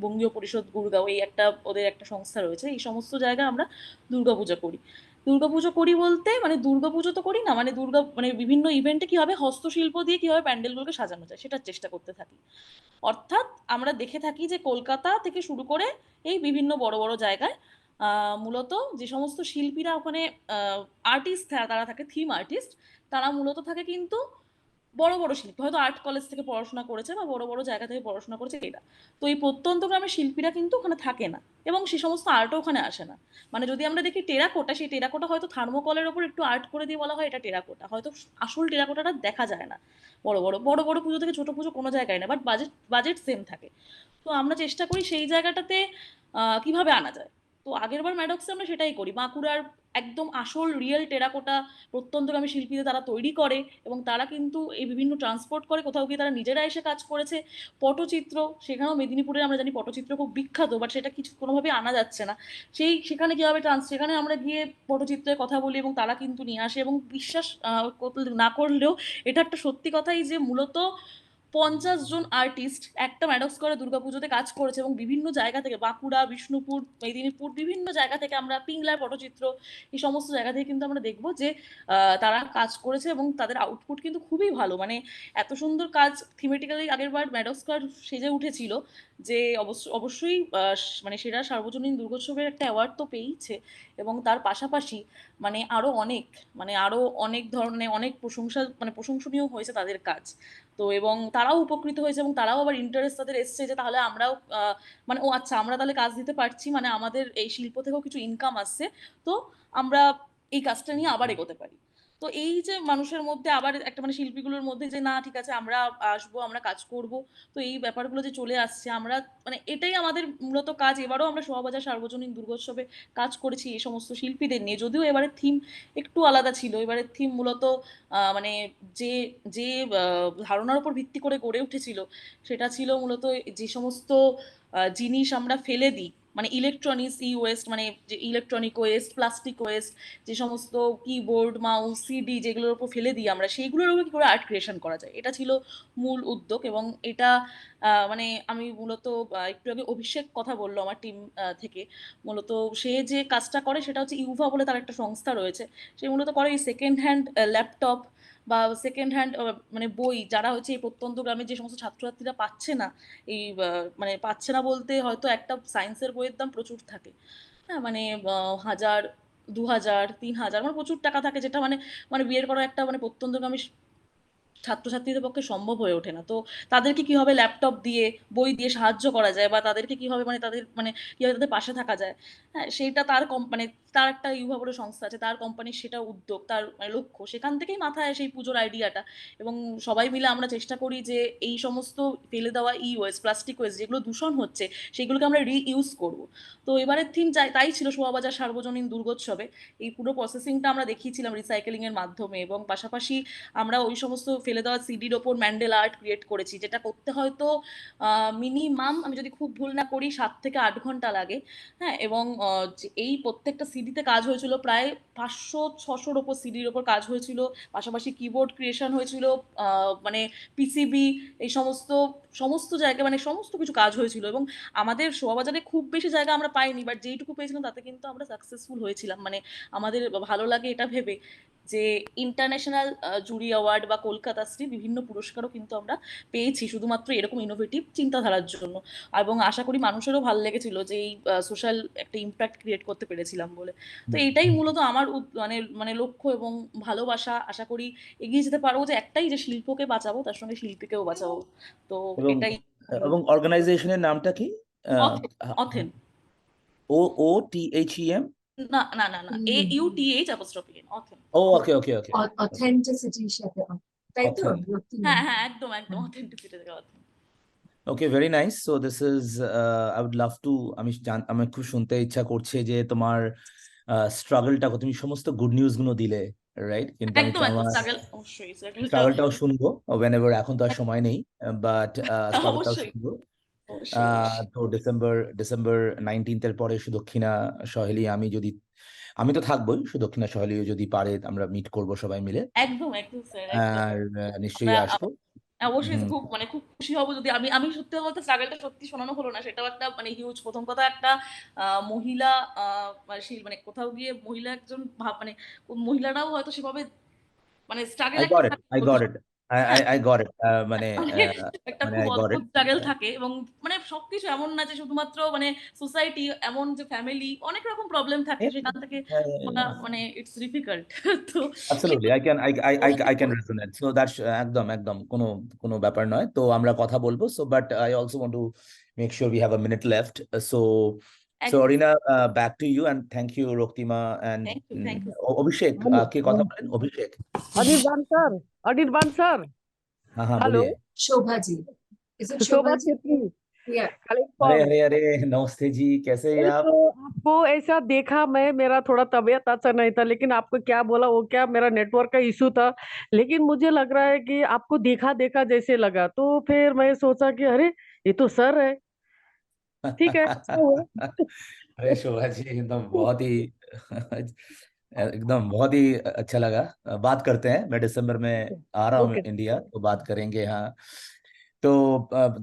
বঙ্গীয় পরিষদ গুড়গাঁও, এই একটা ওদের একটা সংস্থা রয়েছে। এই সমস্ত জায়গায় আমরা দুর্গাপূজা করি। দুর্গাপুজো করি বলতে মানে দুর্গাপুজো তো করি না, মানে মানে বিভিন্ন ইভেন্টে কি হবে হস্তশিল্প দিয়ে কিভাবে প্যান্ডেলগুলোকে সাজানো যায় সেটার চেষ্টা করতে থাকি। অর্থাৎ আমরা দেখে থাকি যে কলকাতা থেকে শুরু করে এই বিভিন্ন বড় বড় জায়গায় মূলত যে সমস্ত শিল্পীরা ওখানে আর্টিস্ট তারা থাকে, থিম আর্টিস্ট, তারা মূলত থাকে কিন্তু বড় বড় শিল্পী, হয়তো আর্ট কলেজ থেকে পড়াশোনা করেছে বা বড় বড় জায়গা থেকে পড়াশোনা করেছে এরা। তো এই প্রত্যন্ত গ্রামের শিল্পীরা কিন্তু ওখানে থাকে না এবং সে সমস্ত আর্টও ওখানে আসে না। মানে যদি আমরা দেখি টেরাকোটা, সেই টেরাকোটা হয়তো থার্মোকলের ওপর একটু আর্ট করে দিয়ে বলা হয় এটা টেরাকোটা, হয়তো আসল টেরাকোটাটা দেখা যায় না। বড় বড় বড় বড় পুজো থেকে ছোট পুজো কোনো জায়গায় না, বাট বাজেট বাজেট সেম থাকে। তো আমরা চেষ্টা করি সেই জায়গাটাতে কিভাবে আনা যায়। তো আগের বার ম্যাডক্সে আমরা সেটাই করি। বাঁকুড়ার একদম আসল রিয়েল টেরাকোটা প্রত্যন্তগ্রামী শিল্পীদের তারা তৈরি করে এবং তারা কিন্তু এই বিভিন্ন ট্রান্সপোর্ট করে, কোথাও গিয়ে তারা নিজেরা এসে কাজ করেছে। পটচিত্র, সেখানেও মেদিনীপুরে আমরা জানি পটচিত্র খুব বিখ্যাত, বাট সেটা কিছু কোনোভাবেই আনা যাচ্ছে না। সেখানে কীভাবে সেখানে আমরা গিয়ে পটচিত্রের কথা বলি এবং তারা কিন্তু নিয়ে আসে। এবং বিশ্বাস না করলেও এটা একটা সত্যি কথাই যে মূলত 50 জন আর্টিস্ট একটা ম্যাডক্স করে দুর্গাপুজোতে কাজ করেছে এবং বিভিন্ন জায়গা থেকে, বাঁকুড়া, বিষ্ণুপুর, মেদিনীপুর, বিভিন্ন জায়গা থেকে, আমরা পিংলার পটচিত্র, এই সমস্ত জায়গা থেকে কিন্তু আমরা দেখবো যে তারা কাজ করেছে এবং তাদের আউটপুট কিন্তু খুবই ভালো। মানে এত সুন্দর কাজ থিমেটিক্যালি আগের বার ম্যাডক্স কার্ড সেজে উঠেছিল যে অবশ্যই মানে সেরা সার্বজনীন দুর্গোৎসবের একটা অ্যাওয়ার্ড তো পেয়েছে। এবং তার পাশাপাশি মানে আরো অনেক ধরনের অনেক প্রশংসা, মানে প্রশংসনীয় হয়েছে তাদের কাজ। তো এবং তারাও উপকৃত হয়েছে এবং তারাও আবার ইন্টারেস্ট তাদের এসছে যে তাহলে আমরাও মানে ও আচ্ছা আমরা তাহলে কাজ দিতে পারছি, মানে আমাদের এই শিল্প থেকেও কিছু ইনকাম আসছে, তো আমরা এই কাজটা নিয়ে আবার এগোতে পারি। তো এই যে মানুষের মধ্যে আবার একটা মানে শিল্পীগুলোর মধ্যে যে না ঠিক আছে আমরা আসবো, আমরা কাজ করব, তো এই ব্যাপারগুলো যে চলে আসছে, আমরা মানে এটাই আমাদের মূলত কাজ। এবারও আমরা শোভাবাজার সার্বজনীন দুর্গোৎসবে কাজ করেছি এই সমস্ত শিল্পীদের নিয়ে, যদিও এবারের থিম একটু আলাদা ছিল। এবারের থিম মূলত মানে যে যে ধারণার উপর ভিত্তি করে গড়ে উঠেছিল সেটা ছিল মূলত যে সমস্ত জিনিস আমরা ফেলে দিই মানে ইলেকট্রনিক্স ই ওয়েস্ট, মানে যে ইলেকট্রনিক ওয়েস্ট, প্লাস্টিক ওয়েস্ট, যে সমস্ত কিবোর্ড, মাউস, সিডি যেগুলোর উপর ফেলে দিই আমরা, সেইগুলোর উপর কী করে আর্ট ক্রিয়েশন করা যায়, এটা ছিল মূল উদ্যোগ। এবং এটা মানে আমি মূলত একটু আগে অভিষেক কথা বললো আমার টিম থেকে, মূলত সে যে কাজটা করে সেটা হচ্ছে ইউভা বলে তার একটা সংস্থা রয়েছে, সে মূলত করে এই সেকেন্ড হ্যান্ড ল্যাপটপ বা সেকেন্ড হ্যান্ড মানে বই, যারা হচ্ছে এই প্রত্যন্ত গ্রামে যে সমস্ত ছাত্রছাত্রীরা পাচ্ছে না, এই মানে পাচ্ছে না বলতে হয়তো একটা সায়েন্সের বইয়ের দাম প্রচুর থাকে, হ্যাঁ মানে 1000, 2000, 3000, মানে প্রচুর টাকা থাকে, যেটা মানে মানে বিয়ের করা একটা মানে প্রত্যন্ত গ্রামে ছাত্রছাত্রীদের পক্ষে সম্ভব হয়ে ওঠে না। তো তাদেরকে কিভাবে ল্যাপটপ দিয়ে, বই দিয়ে সাহায্য করা যায়, বা তাদেরকে কিভাবে মানে তাদের মানে কিভাবে তাদের পাশে থাকা যায়, হ্যাঁ সেইটা তার মানে তার একটা ইউভা বলে সংস্থা আছে, তার কোম্পানির সেটা উদ্যোগ, তার মানে লক্ষ্য, সেখান থেকেই মাথায় আসে এই পুজোর আইডিয়াটা। এবং সবাই মিলে আমরা চেষ্টা করি যে এই সমস্ত ফেলে দেওয়া ই ওয়েস্ট, প্লাস্টিক ওয়েস্ট যেগুলো দূষণ হচ্ছে, সেগুলোকে আমরা রিইউজ করব। তো এবারের থিম তাই ছিল শোভাবাজার সার্বজনীন দুর্গোৎসবে। এই পুরো প্রসেসিংটা আমরা দেখিয়েছিলাম রিসাইকেলিং এর মাধ্যমে, এবং পাশাপাশি আমরা ওই সমস্ত ফেলে দেওয়া সিডির ওপর ম্যান্ডেল আর্ট ক্রিয়েট করেছি, যেটা করতে হয়তো মিনিমাম, আমি যদি খুব ভুল না করি, 7 থেকে 8 ঘন্টা লাগে, হ্যাঁ। এবং এই প্রত্যেকটা সিডিতে কাজ হয়েছিল প্রায় 500-600-র ওপর সিডির ওপর কাজ হয়েছিল, পাশাপাশি কিবোর্ড ক্রিয়েশন হয়েছিল, মানে পিসিবি, এই সমস্ত সমস্ত জায়গায় মানে সমস্ত কিছু কাজ হয়েছিল। এবং আমাদের শোভাবাজারে খুব বেশি জায়গা আমরা পাইনি, বাট যেইটুকু পেয়েছিলাম তাতে কিন্তু আমরা সাকসেসফুল হয়েছিলাম। মানে আমাদের ভালো লাগে এটা ভেবে যে ইন্টারন্যাশনাল জুরি অ্যাওয়ার্ড বা কলকাতা শ্রী বিভিন্ন পুরস্কারও কিন্তু আমরা পেয়েছি শুধুমাত্র এরকম ইনোভেটিভ চিন্তাধারার জন্য। এবং আশা করি মানুষেরও ভালো লেগেছিল যে এই সোশ্যাল একটা ইম্প্যাক্ট ক্রিয়েট করতে পেরেছিলাম বলে। তো এইটাই মূলত আমার মানে মানে লক্ষ্য এবং ভালোবাসা। আশা করি এগিয়ে যেতে পারবো, যে একটাই, যে শিল্পকে বাঁচাবো, তার সঙ্গে শিল্পীকেও বাঁচাবো। তো এবং এটাই অর্গানাইজেশনের নামটা কি? অথেন। OOTHEM? না না না না, AUTH অথেন। ও ওকে ওকে ওকে অথেন্টিসিটির সাথে তাই তো Authen. রক্তিম? হ্যাঁ হ্যাঁ, একদম একদম অথেন্টিসিটি থেকে অথেন। Okay, very nice. So this is I would love to, আমি খুব শুনতে ইচ্ছা করছে যে তোমার স্ট্রাগলটা, তুমি সমস্ত গুড নিউজ গুলো দিলে, রাইট? কিন্তু আমি একদম একদম আমার স্ট্রাগল, অবশ্যই স্ট্রাগলটা স্ট্রাগলটাও শুনবো whenever, এখন তো আর সময় নেই, বাট স্ট্রাগলটাও অবশ্যই শুনবো। অবশ্যই অবশ্যই। তো ডিসেম্বর 19th এর পরে সুদক্ষিণা সহেলি, আমি তো থাকবোই, সুদক্ষিণা সহেলিও যদি পারে আমরা মিট করব সবাই মিলে, একদম একদম স্যার, একদম। আর আমরা নিশ্চয়ই আসবো। অবশ্যই হুম। খুব মানে খুব খুশি হব যদি আমি সত্যি বলতে স্ট্রাগলটা সত্যি শোনানো হলো না, সেটাও একটা মানে হিউজ। প্রথম কথা, একটা মহিলা মানে মানে কোথাও গিয়ে মহিলা একজন মানে মহিলারাও হয়তো সেভাবে মানে স্ট্রাগল I একটা got it. থাকে I got it. I got it. মানে একটা মানে খুব I got it. অদ্ভুত স্ট্রাগল থাকে। এবং মানে সবকিছু এমন না যে শুধুমাত্র মানে সোসাইটি, এমন যে ফ্যামিলি, অনেক রকম প্রবলেম থাকে, Yeah, সেখান থেকে yeah. মানে ইটস ডিফিকাল্ট। তো Absolutely, I can resonate. So that's একদম কোনো ব্যাপার নয়। তো আমরা কথা বলবো। So but I also want to make sure we have a minute left. So Arina, back to you, and thank you Roktima and thank you. Abhishek. কে কথা বলেন? অভিষেক। अनिर्बान सर, अनिर्बान सर, हाँ हेलो, बोलिए। Shobha ji, is it Shobha Shobha ji? Chhetri, Yeah. Collector. अरे नमस्ते जी, कैसे हैं अरे आप? तो आपको ऐसा देखा मैं, मेरा थोड़ा तबीयत अच्छा नहीं था, लेकिन आपको क्या बोला वो क्या, मेरा नेटवर्क का इशू था, लेकिन मुझे लग रहा है कि आपको देखा देखा जैसे लगा, तो फिर मैं सोचा कि अरे ये तो सर है। ठीक है, अच्छा हुआ। अरे शोभा जी, एकदम बहुत ही अच्छा लगा। बात करते हैं, मैं दिसंबर में आ रहा हूँ ओके, इंडिया, तो बात करेंगे। हाँ, तो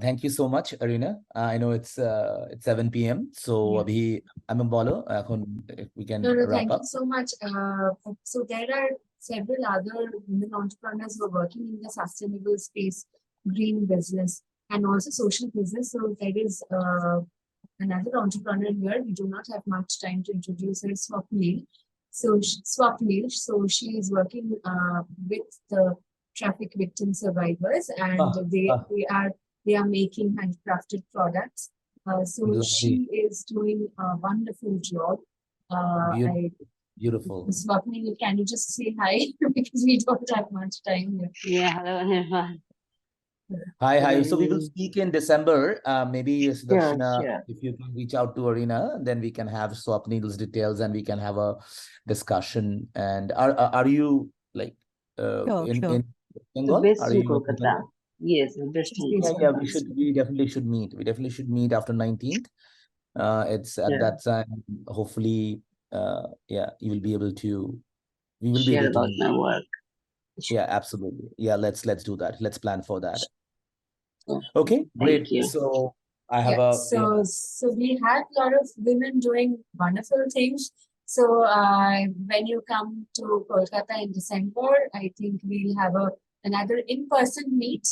thank you so much Arina. I know it's 7 p.m. So Yeah. अभी আমি বলো এখন, we can No, wrap thank up. you so much. So there are several other women entrepreneurs who are working in the sustainable space, green business, and also social business. So there is another entrepreneur here. We do not have much time to introduce her, Swapnil. Swapnil. So she is working with the traffic victim survivors, and they are making handcrafted products. So she is doing a wonderful job. Beautiful. Swapnil, can you just say hi? Because we don't have much time here. Yeah, hello everyone. Hi. So we will speak in December. Maybe Sudakshina, sure. if you can reach out to Arina, then we can have Swapnil's details and we can have a discussion. And are you like in The Bengal? best Are in you Kolkata. Yes, the best in Yes, Kolkata. we definitely should meet. We definitely should meet after 19th. It's at Yeah. that time, hopefully, yeah, you will be able to, we will be Share able to about meet. my work. Yeah, absolutely. Yeah, let's do that. Let's plan for that. Yeah. Okay, great. Thank you. So I have Yeah, a so we had a lot of women doing wonderful things. So when you come to Kolkata in December, I think we'll have another in-person meet.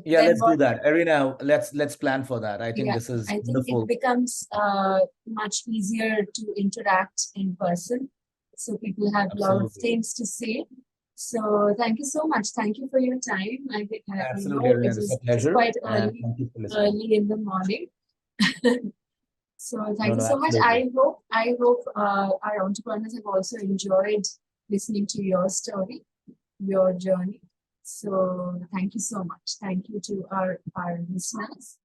yeah, Then let's do what? that. Arena, let's plan for that. I think Yeah, this is I think wonderful. it becomes much easier to interact in person. So people have a lot of Absolutely. things to say. So thank you so much. Thank you for your time. I Absolutely, know Arina. it It's a is pleasure. quite And early, thank you for listening. early in the morning. So thank you No, so much. absolutely. I hope our entrepreneurs have also enjoyed listening to your story, your journey. So thank you so much. Thank you to our listeners.